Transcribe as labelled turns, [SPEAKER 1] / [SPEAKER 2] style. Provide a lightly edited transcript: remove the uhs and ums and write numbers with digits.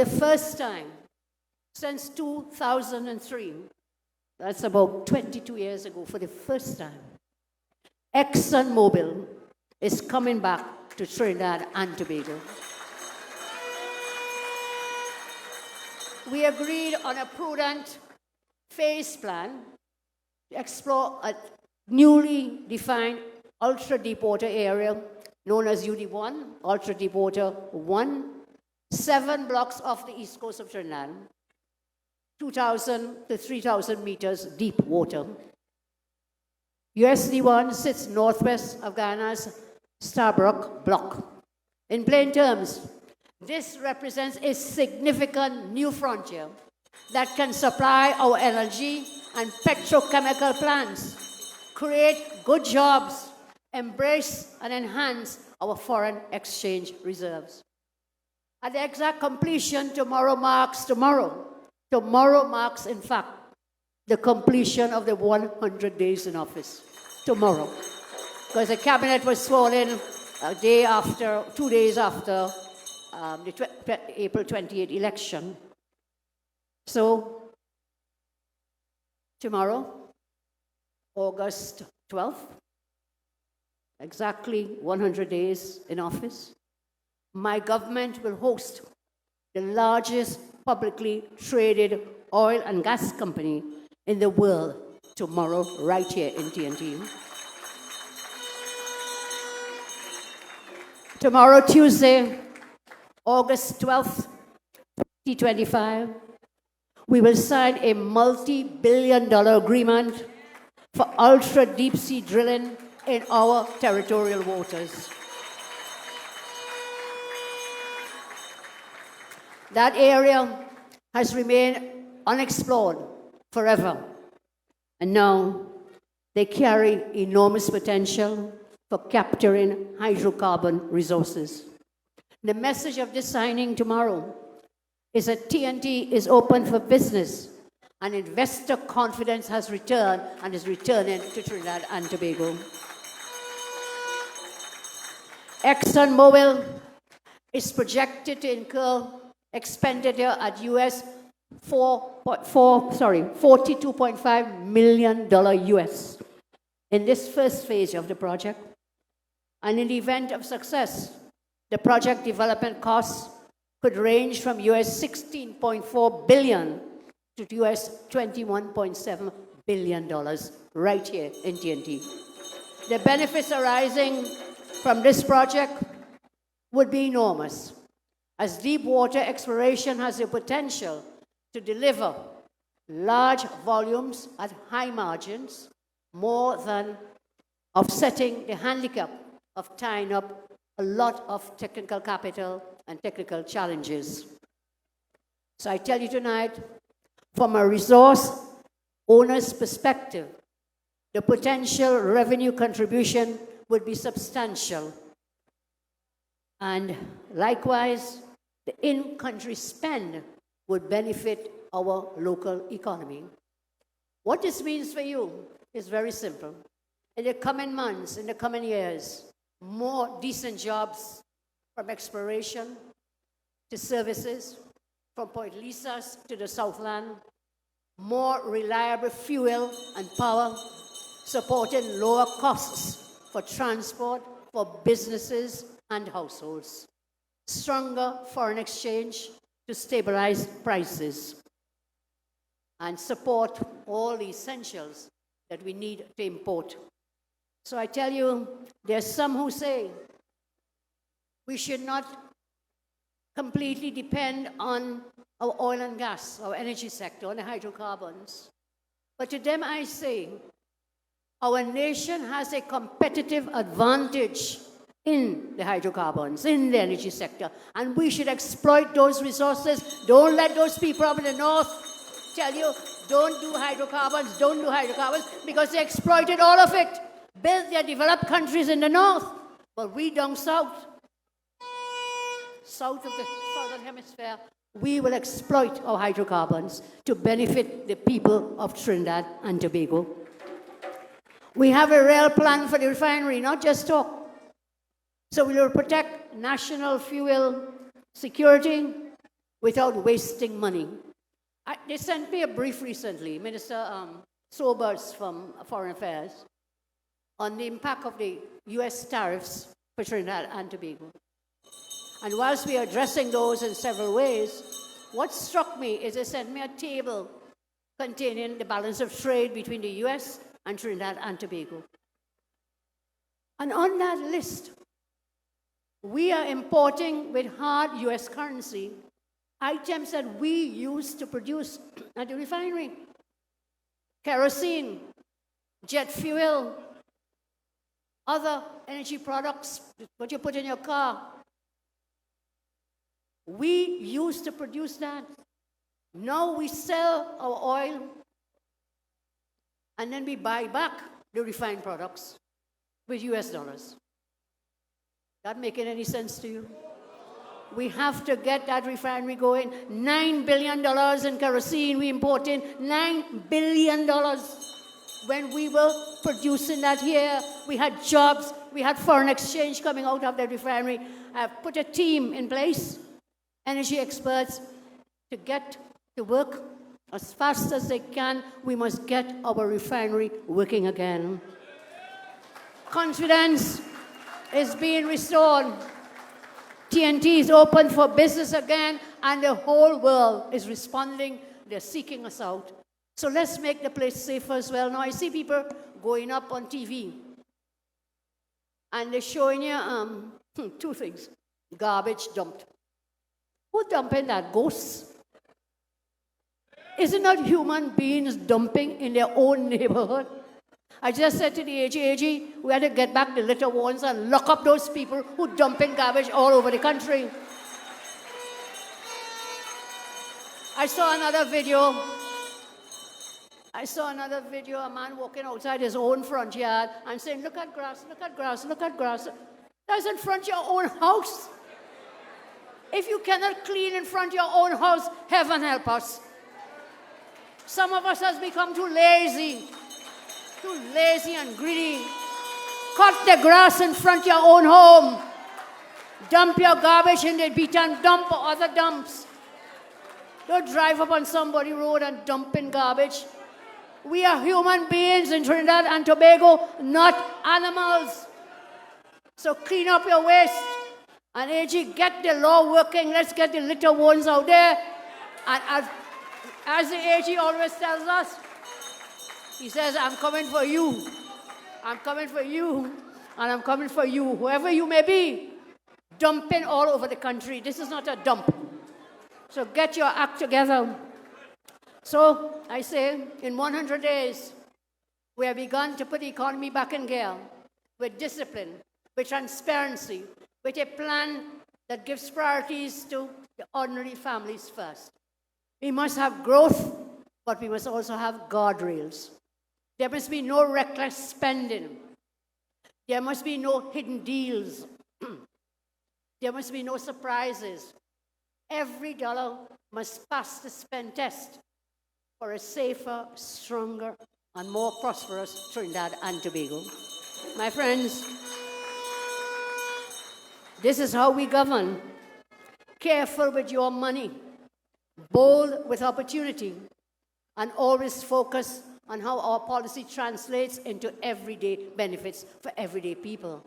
[SPEAKER 1] the first time since 2003, that's about 22 years ago, for the first time, ExxonMobil is coming back to Trinidad and Tobago. We agreed on a prudent phase plan to explore a newly defined ultra-deepwater area known as UD1, ultra-deepwater 1, 7 blocks off the east coast of Trinidad, 2,000 to 3,000 meters deep water. USD1 sits northwest of Guyana's Stabroek block. In plain terms, this represents a significant new frontier that can supply our energy and petrochemical plants, create good jobs, embrace and enhance our foreign exchange reserves. At the exact completion, tomorrow marks, in fact, the completion of the 100 days in office. Tomorrow. Because the cabinet was sworn in a day after, 2 days after the April 28 election. So, tomorrow, August 12th, exactly 100 days in office, my government will host the largest publicly traded oil and gas company in the world tomorrow, right here in TNT. Tomorrow, Tuesday, August 12th, 2025, we will sign a multi-billion-dollar agreement for ultra-deep-sea drilling in our territorial waters. That area has remained unexplored forever, and now they carry enormous potential for capturing hydrocarbon resources. The message of this signing tomorrow is that TNT is open for business, and investor confidence has returned and is returning to Trinidad and Tobago. ExxonMobil is projected to incur expenditure at US $42.5 million US in this first phase of the project. And in the event of success, the project development costs could range from US $16.4 billion to US $21.7 billion right here in TNT. The benefits arising from this project would be enormous, as deep water exploration has the potential to deliver large volumes at high margins, more than offsetting the handicap of tying up a lot of technical capital and technical challenges. So I tell you tonight, from a resource owner's perspective, the potential revenue contribution would be substantial. And likewise, the in-country spend would benefit our local economy. What this means for you is very simple. In the coming months, in the coming years, more decent jobs, from exploration to services, from Point Lisas to the Southland, more reliable fuel and power, supporting lower costs for transport, for businesses and households, stronger foreign exchange to stabilize prices, and support all the essentials that we need to import. So I tell you, there are some who say we should not completely depend on our oil and gas, our energy sector, on the hydrocarbons. But to them I say, our nation has a competitive advantage in the hydrocarbons, in the energy sector, and we should exploit those resources. Don't let those people up in the north tell you, don't do hydrocarbons, because they exploited all of it, built their developed countries in the north, but we down south of the southern hemisphere, we will exploit our hydrocarbons to benefit the people of Trinidad and Tobago. We have a real plan for the refinery, not just talk. So we will protect national fuel security, without wasting money. They sent me a brief recently, Minister Sobers from Foreign Affairs, on the impact of the U.S. tariffs for Trinidad and Tobago. And whilst we are addressing those in several ways, what struck me is they sent me a table containing the balance of trade between the U.S. and Trinidad and Tobago. And on that list, we are importing with hard U.S. currency items that we use to produce at the refinery. Kerosene, jet fuel, other energy products, what you put in your car. We used to produce that. Now we sell our oil and then we buy back the refined products with US dollars. That making any sense to you? We have to get that refinery going. $9 billion in kerosene we imported. $9 billion. When we were producing that here, we had jobs, we had foreign exchange coming out of the refinery. I've put a team in place, energy experts, to get to work as fast as they can. We must get our refinery working again. Confidence is being restored. TNT is open for business again, and the whole world is responding. They're seeking us out. So let's make the place safer as well. Now, I see people going up on TV, and they're showing you two things. Garbage dumped. Who dumping that? Ghosts? Is it not human beings dumping in their own neighborhood? I just said to the AG, we had to get back the litter warrants and lock up those people who dumping garbage all over the country. I saw another video, a man walking outside his own front yard and saying, look at grass, look at grass, look at grass. That's in front of your own house. If you cannot clean in front of your own house, heaven help us. Some of us has become too lazy and greedy. Cut the grass in front of your own home. Dump your garbage in the beaten dump or other dumps. Don't drive up on somebody's road and dump in garbage. We are human beings in Trinidad and Tobago, not animals. So clean up your waste. And AG, get the law working. Let's get the litter warrants out there. And as the AG always tells us, he says, I'm coming for you. I'm coming for you. And I'm coming for you. Whoever you may be, dumping all over the country. This is not a dump. So get your act together. So I say, in 100 days, we have begun to put the economy back in gear with discipline, with transparency, with a plan that gives priorities to the ordinary families first. We must have growth, but we must also have guardrails. There must be no reckless spending. There must be no hidden deals. There must be no surprises. Every dollar must pass the spend test for a safer, stronger, and more prosperous Trinidad and Tobago. My friends, this is how we govern. Careful with your money, bold with opportunity, and always focus on how our policy translates into everyday benefits for everyday people.